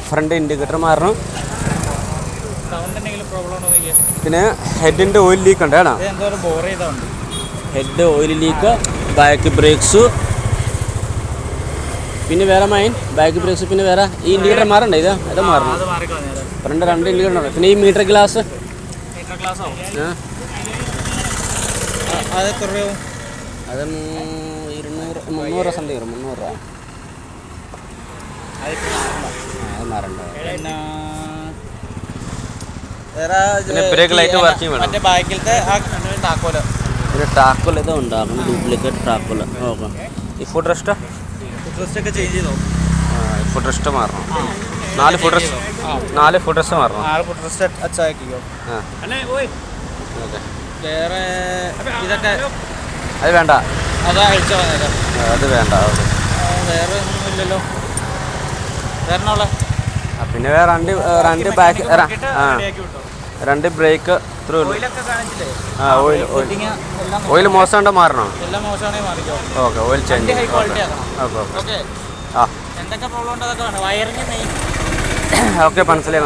Front indicator മാറണം. പിന്നെ ഹെഡിൻ്റെ oil leak ഉണ്ട് കേട്ടോ. Head oil leak, back brakes, പിന്നെ വേറെ ബാക്ക് ബ്രേക്സ്, പിന്നെ വേറെ ഈ ഇൻഡിക്കേറ്റർ മാറണ്ടേ? ഇത് മാറണം. ഫ്രണ്ട് 2 ഇൻഡിക്കേറ്റർ ഉണ്ട്. പിന്നെ ഈ മീറ്റർ ഗ്ലാസ് അത് 300 സംതിങ് വരും. 300 രൂപ. അത് മാറണ്ട. പിന്നെ ബ്രേക്ക് ലൈറ്റ് വർക്കിംഗ് വേണം. പിന്നെ ടാക്കോൽ ഇത് ഉണ്ടാക്കണം, ഡ്യൂപ്ലിക്കേറ്റ് ടാക്കോൽ. ഓക്കെ. ഈ ഫുഡ് റെസ്റ്റ് ഒക്കെ ചേഞ്ച് ചെയ്തോ? ഫുഡ് റെസ്റ്റ് മാറണം. 4 ഫുഡ് റെസ്റ്റ് മാറണം. 4 ഫുഡ് റെസ്റ്റ് അച്ചാക്കിക്കോ. വേറെ ഇതൊക്കെ അത് വേണ്ട, അത് വേണ്ട. ഓക്കെ. വേറെ ഒന്നുമില്ലല്ലോ. വേറെ പിന്നെ വേറെ 2 ബാക്ക് 2 ബ്രേക്ക് ത്രൂ. ഓയിൽ മോശമുണ്ടോ? മാറണോ? ഓക്കെ. Oil change. ഓക്കെ മനസ്സിലായി.